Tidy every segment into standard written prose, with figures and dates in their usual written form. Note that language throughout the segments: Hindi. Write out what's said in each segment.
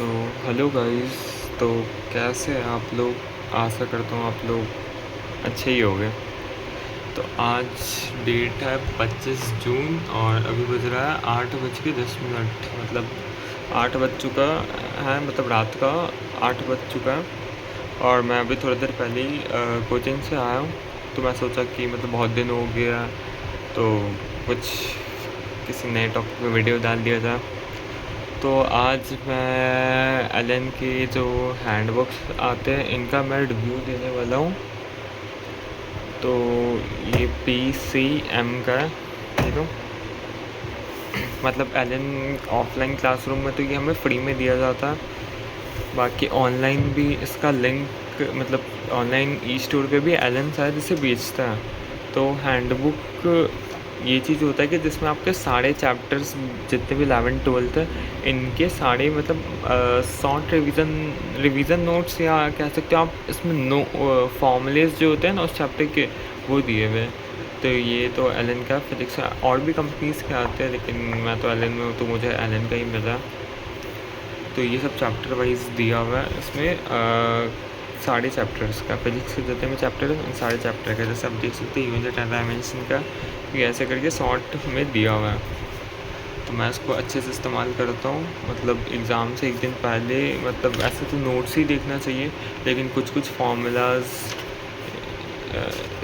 तो हेलो गाइस। तो कैसे हैं आप लोग। आशा करता हूँ आप लोग अच्छे ही होंगे। तो आज डेट है 25 जून और अभी बज रहा है 8:10। मतलब 8 बज चुका है, मतलब रात का 8 बज चुका है। और मैं अभी थोड़ी देर पहले ही कोचिंग से आया हूँ। तो मैं सोचा कि मतलब बहुत दिन हो गया, तो कुछ किसी नए टॉपिक पे वीडियो डाल दिया जाए। तो आज मैं एलन के जो हैंडबुक्स आते हैं इनका मैं रिव्यू देने वाला हूँ। तो ये PCM का है, ठीक है। मतलब एलन ऑफलाइन क्लासरूम में तो ये हमें फ्री में दिया जाता है। बाकी ऑनलाइन भी इसका लिंक, मतलब ऑनलाइन ई स्टोर पे भी एलन शायद इसे बेचता है। तो हैंडबुक ये चीज़ होता है कि जिसमें आपके सारे चैप्टर्स जितने भी 11th-12th है इनके सारे मतलब शॉर्ट रिवीजन नोट्स या कह सकते हो आप, इसमें फॉर्मूलेस जो होते हैं ना उस चैप्टर के, वो दिए हुए हैं। तो ये तो एलन का फिजिक्स और भी कंपनीज़ के आते हैं, लेकिन मैं तो एलन में हूँ तो मुझे एलन का ही मिला। तो ये सब चैप्टर वाइज दिया हुआ है इसमें। सारे चैप्टर्स का फिजिक्स के जितने भी चैप्टर हैं उन सारे चैप्टर का, जैसे आप देख सकते हैं यूनिट एंड डायमेंशन का, ये ऐसे करके शॉर्ट में दिया हुआ है। तो मैं इसको अच्छे से इस्तेमाल करता हूँ। मतलब एग्ज़ाम से एक दिन पहले, मतलब ऐसे तो नोट्स ही देखना चाहिए, लेकिन कुछ फार्मूलाज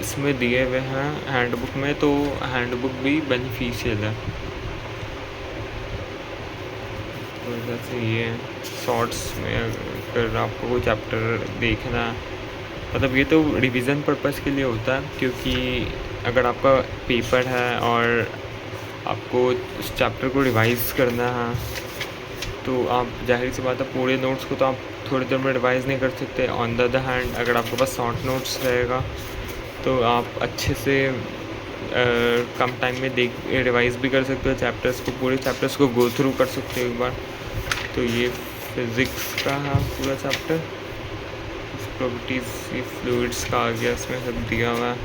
इसमें दिए हुए हैं हैंडबुक में, तो हैंडबुक भी बेनिफिशियल है। तो जैसे ये शॉर्ट्स में अगर आपको कोई चैप्टर देखना है, मतलब ये तो रिवीजन पर्पस के लिए होता है, क्योंकि अगर आपका पेपर है और आपको उस चैप्टर को रिवाइज़ करना है तो आप जाहिर सी बात है पूरे नोट्स को तो आप थोड़ी देर में रिवाइज़ नहीं कर सकते। ऑन द अदर हैंड अगर आपके पास शॉर्ट नोट्स रहेगा तो आप अच्छे से कम टाइम में रिवाइज़ भी कर सकते हो चैप्टर्स को, पूरे चैप्टर्स को गो थ्रू कर सकते हो एक बार। तो ये फिज़िक्स का है पूरा चैप्टर। प्रॉपर्टीज़, ये फ्लूइड्स का आ गया, इसमें सब दिया हुआ है,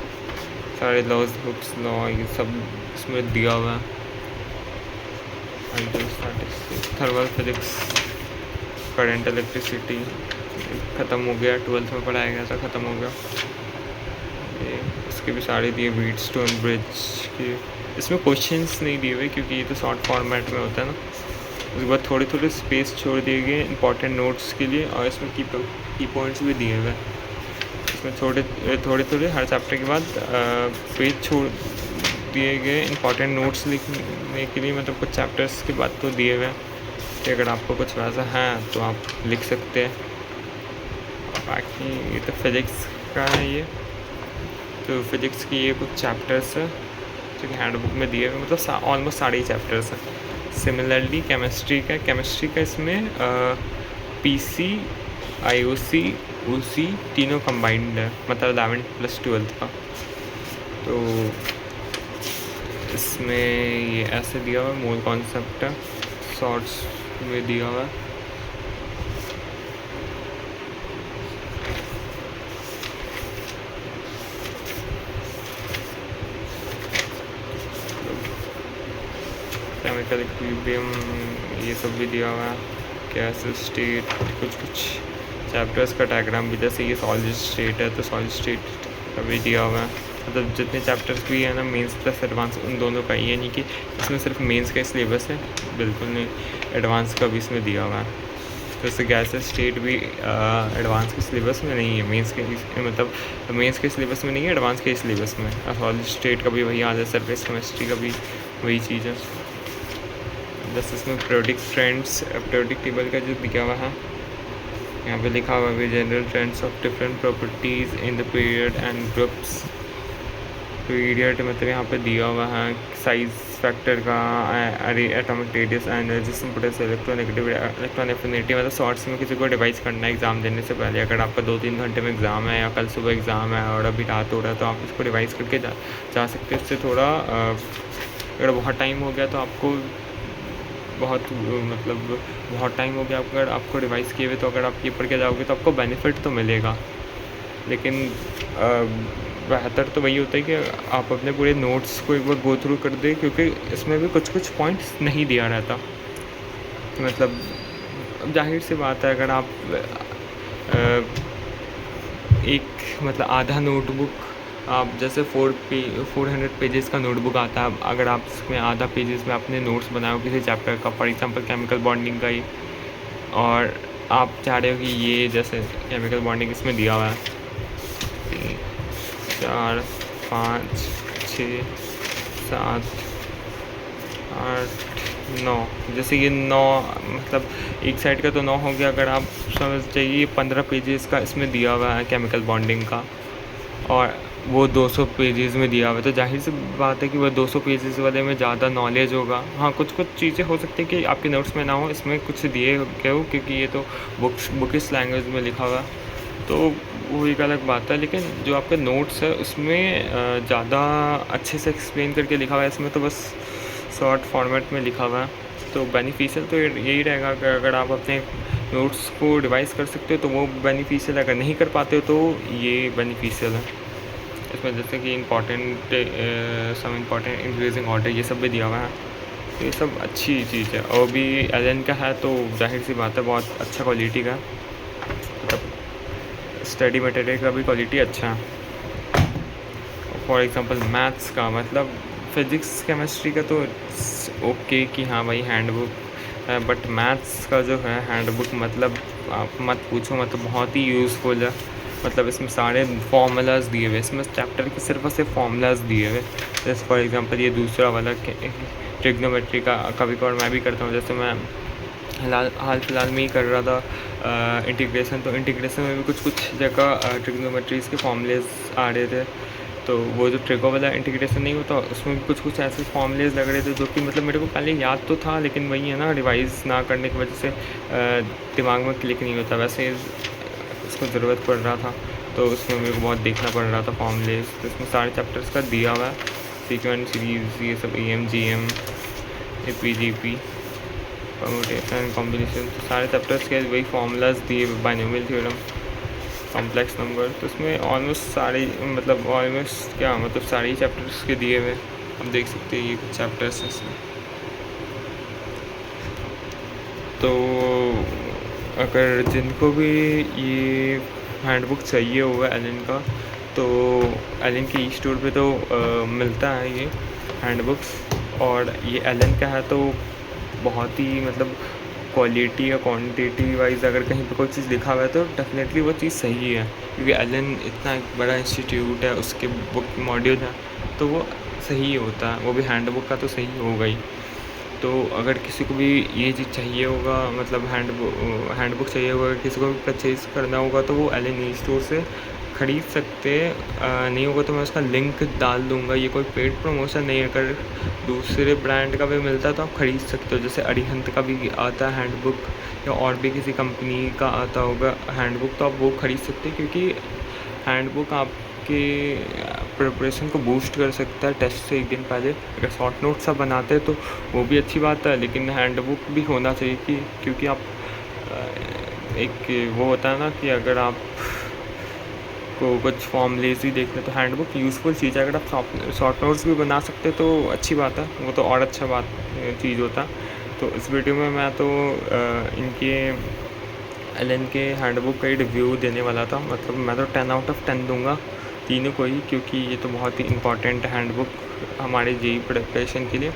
सारे लॉज, हुक्स लॉ, ये सब इसमें दिया हुआ है। थर्मल फिजिक्स, करंट, इलेक्ट्रिसिटी ख़त्म हो गया, 12th में पढ़ाया गया था, ख़त्म हो गया। ये इसके भी सारे दिए, व्हीटस्टोन ब्रिज के। इसमें क्वेश्चंस नहीं दिए हुए क्योंकि ये तो शॉर्ट फॉर्मेट में होता है ना। उसके बाद थोड़े थोड़े स्पेस छोड़ दिए गए इंपॉर्टेंट नोट्स के लिए, और इसमें की पॉइंट्स भी दिए हुए हैं। इसमें थोड़े थोड़े हर चैप्टर के बाद पेज छोड़ दिए गए इंपॉर्टेंट नोट्स लिखने के लिए। मतलब कुछ चैप्टर्स के बाद तो दिए हुए हैं कि अगर आपको कुछ वैसा है तो आप लिख सकते हैं। बाकी ये तो फिज़िक्स का है ये। तो फिज़िक्स की ये कुछ चैप्टर्स है जो कि हैंडबुक में दिए हुए, मतलब ऑलमोस्ट सारे ही चैप्टर्स हैं। सिमिलरली केमिस्ट्री का इसमें PC, IOC, OC तीनों कंबाइंड है, मतलब 11th+12th का। तो इसमें ये ऐसे दिया हुआ है, मोल कॉन्सेप्ट है, शॉर्ट्स में दिया हुआ है। केमिकल इक्विलिब्रियम ये सब भी दिया हुआ है, गैस स्टेट, कुछ चैप्टर्स का डायग्राम भी, जैसे ये सॉलिड स्टेट है तो सॉलिड स्टेट का भी दिया हुआ है। मतलब जितने चैप्टर्स भी है ना, मेंस प्लस एडवांस, उन दोनों का, ये नहीं कि इसमें सिर्फ मेंस का सिलेबस है, बिल्कुल नहीं, एडवांस का भी इसमें दिया हुआ है। जैसे गैस स्टेट भी एडवांस के सिलेबस में नहीं है, मेंस के, मतलब मेंस के सिलेबस में नहीं है, एडवांस के सिलेबस में। सॉलिड स्टेट का भी वही हाल है, सरफेस केमिस्ट्री का भी वही चीज़ है। जैसे इसमें पीरियोडिक टेबल का जो दिया हुआ है, यहाँ पे लिखा हुआ है general trends of different properties in the period and groups. Period मतलब यहाँ पे दिया हुआ है साइज फैक्टर का, atomic radius, energy, potential, electronegative, electron affinity. मतलब शॉर्ट्स में किसी को डिवाइस करना है एग्ज़ाम देने से पहले, अगर आपका 2-3 घंटे में एग्ज़ाम है या कल सुबह एग्ज़ाम है और अभी रात हो रहा है, तो आप इसको डिवाइस करके जा सकते हैं। इससे थोड़ा अगर बहुत टाइम हो गया तो आपको बहुत टाइम हो गया अगर आपको रिवाइज़ किए हुए, तो अगर आप ये पढ़ के जाओगे तो आपको बेनिफिट तो मिलेगा। लेकिन बेहतर तो वही होता है कि आप अपने पूरे नोट्स को एक बार गो थ्रू कर दें, क्योंकि इसमें भी कुछ पॉइंट्स नहीं दिया रहता। मतलब अब ज़ाहिर सी बात है, अगर आप एक मतलब आधा नोटबुक, आप जैसे 400 पेजेस का नोटबुक आता है, अगर आप इसमें आधा पेजेस में अपने नोट्स बनाओ किसी चैप्टर का, फॉर एग्जांपल केमिकल बॉन्डिंग का ही, और आप चाह रहे हो कि ये जैसे केमिकल बॉन्डिंग इसमें दिया हुआ है 3 4 5 6 7 8 9, जैसे ये 9 मतलब एक साइड का तो 9 हो गया। अगर आप समझ जाइए 15 पेजेस का इसमें दिया हुआ है केमिकल बॉन्डिंग का, और वो 200 पेजेस में दिया हुआ है, तो जाहिर सी बात है कि वो 200 पेजेस वाले में ज़्यादा नॉलेज होगा। हाँ, कुछ कुछ चीज़ें हो सकती है कि आपके नोट्स में ना हो, इसमें कुछ दिए गए हो, क्योंकि ये तो बुकिश लैंग्वेज में लिखा हुआ है, तो वो एक अलग बात है। लेकिन जो आपके नोट्स है उसमें ज़्यादा अच्छे से एक्सप्लेन करके लिखा हुआ है, इसमें तो बस शॉर्ट फॉर्मेट में लिखा हुआ है। तो बेनिफिशियल तो यही रहेगा कि अगर आप अपने नोट्स को रिवाइज कर सकते हो तो वो बेनिफिशियल, अगर नहीं कर पाते हो तो ये बेनिफिशियल है। इसमें जैसे कि सम इम्पॉर्टेंट इंक्रीजिंग ऑर्डर ये सब भी दिया हुआ है, तो ये सब अच्छी चीज़ है। और भी एलन का है तो जाहिर सी बात है बहुत अच्छा क्वालिटी का, मतलब स्टडी मटेरियल का भी क्वालिटी अच्छा है। फॉर एग्जांपल मैथ्स का, मतलब फिज़िक्स केमिस्ट्री का तो ओके कि हाँ भाई हैंडबुक है, बट मैथ्स का जो है हैंडबुक, मतलब आप मत पूछो, मतलब बहुत ही यूज़फुल है। मतलब इसमें सारे फार्मूलाज दिए हुए, इसमें चैप्टर के सिर्फ और सिर्फ फार्मूलाज दिए हुए। जैसे फॉर एग्जांपल ये दूसरा वाला ट्रिग्नोमेट्री का कभी कभार मैं भी करता हूँ, जैसे मैं हाल फिलहाल में ही कर रहा था इंटीग्रेशन, तो इंटीग्रेशन में भी कुछ कुछ जगह ट्रिग्नोमेट्रीज़ के फॉर्मूलेज आ रहे थे। तो वो जो ट्रिगो वाला इंटीग्रेशन नहीं होता, उसमें भी कुछ कुछ ऐसे फॉर्मूलेज लग रहे थे जो कि मतलब मेरे को पहले याद तो था, लेकिन वही है ना, रिवाइज़ ना करने की वजह से दिमाग में क्लिक नहीं होता। वैसे उसको ज़रूरत पड़ रहा था, तो उसमें मेरे को बहुत देखना पड़ रहा था फॉर्मूलेज। तो इसमें सारे चैप्टर्स का दिया हुआ है, सीक्वेंट सीरीज़, ये सब EM GM AP GP permutation combination, तो सारे चैप्टर्स के वही फार्मूलाज दिए, बाइनोमियल थ्योरम, कॉम्प्लेक्स नंबर। तो इसमें ऑलमोस्ट सारे, मतलब ऑलमोस्ट क्या, मतलब सारे ही चैप्टर्स के दिए हुए। हम देख सकते हैं ये कुछ चैप्टर्स हैं इसमें। तो अगर जिनको भी ये हैंडबुक चाहिए होगा एलन का, तो एलन के ई-स्टोर पे तो मिलता है ये हैंडबुक्स। और ये एलन का है तो बहुत ही मतलब क्वालिटी या क्वांटिटी वाइज अगर कहीं पे कोई चीज़ लिखा हुआ है तो डेफिनेटली वो चीज़ सही है, क्योंकि एलन इतना एक बड़ा इंस्टीट्यूट है, उसके बुक मॉड्यूल है, तो वो सही होता है। वो भी हैंडबुक का तो सही होगा ही। तो अगर किसी को भी ये चीज़ चाहिए होगा, मतलब हैंडबुक चाहिए होगा, किसी को भी परचेज़ करना होगा, तो वो एलन ई स्टोर से ख़रीद सकते हैं। नहीं होगा तो मैं उसका लिंक डाल दूँगा। ये कोई पेड प्रमोशन नहीं है। अगर दूसरे ब्रांड का भी मिलता है तो आप ख़रीद सकते हो, जैसे अरिहंत का भी आता है हैंडबुक, या और भी किसी कंपनी का आता होगा हैंडबुक, तो आप वो ख़रीद सकते हैं, क्योंकि हैंडबुक आपके प्रिपरेशन को बूस्ट कर सकता है टेस्ट से एक दिन पहले। अगर शॉर्ट नोट्स आप बनाते हैं तो वो भी अच्छी बात है, लेकिन हैंडबुक भी होना चाहिए क्योंकि आप एक वो होता है ना कि अगर आप को कुछ फॉर्मूलेज ही देखने, तो हैंडबुक यूज़फुल चीज़ है। अगर आप शॉर्ट नोट्स भी बना सकते तो अच्छी बात है, वो तो और अच्छा चीज़ होता। तो इस वीडियो में मैं तो इनके एलन के हैंडबुक का ही रिव्यू देने वाला था। मतलब मैं तो 10 आउट ऑफ 10 दूंगा तीनों को ही, क्योंकि ये तो बहुत ही इम्पॉर्टेंट हैंडबुक हमारे जेईई प्रिपरेशन के लिए।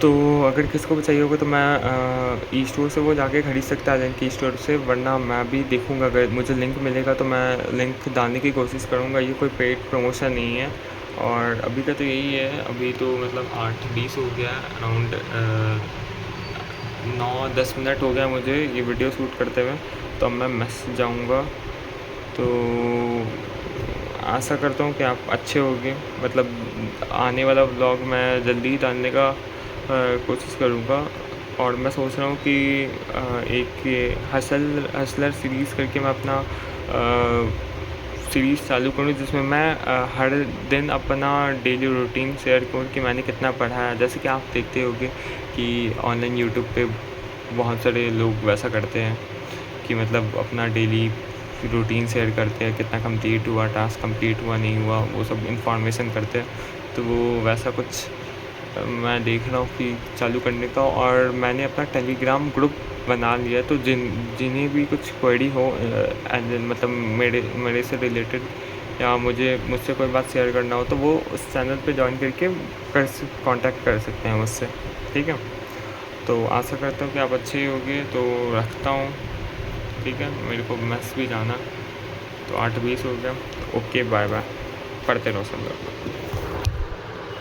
तो अगर किसको भी चाहिए होगा तो मैं ई स्टोर से वो जाके ख़रीद सकता है एलन के स्टोर से, वरना मैं भी देखूँगा अगर मुझे लिंक मिलेगा तो मैं लिंक डालने की कोशिश करूँगा। ये कोई पेड प्रमोशन नहीं है। और अभी का तो यही है, अभी तो मतलब 8:20 हो गया, अराउंड 9-10 मिनट हो गया मुझे ये वीडियो शूट करते हुए, तो अब मैं मेस जाऊँगा। तो आशा करता हूँ कि आप अच्छे होंगे। मतलब आने वाला व्लॉग मैं जल्दी ही डालने का कोशिश करूँगा। और मैं सोच रहा हूँ कि एक हसलर सीरीज़ करके मैं अपना सीरीज़ चालू करूँ, जिसमें मैं हर दिन अपना डेली रूटीन शेयर करूँ कि मैंने कितना पढ़ा है। जैसे कि आप देखते होंगे कि ऑनलाइन यूट्यूब पे बहुत सारे लोग वैसा करते हैं कि मतलब अपना डेली रूटीन शेयर करते हैं, कितना कंप्लीट हुआ, टास्क कंप्लीट हुआ नहीं हुआ, वो सब इंफॉर्मेशन करते हैं। तो वो वैसा कुछ मैं देख रहा हूँ कि चालू करने का, और मैंने अपना टेलीग्राम ग्रुप बना लिया। तो जिन्हें भी कुछ क्वेरी हो मतलब मेरे से रिलेटेड, या मुझसे कोई बात शेयर करना हो, तो वो उस चैनल पे जॉइन करके कांटेक्ट कर सकते हैं मुझसे, ठीक है। तो आशा करता हूँ कि आप अच्छे ही होंगे। तो रखता हूँ, ठीक है, मेरे को मेस भी जाना। तो 8:20 हो गया। Okay, bye bye. पढ़ते रहो सब लोग।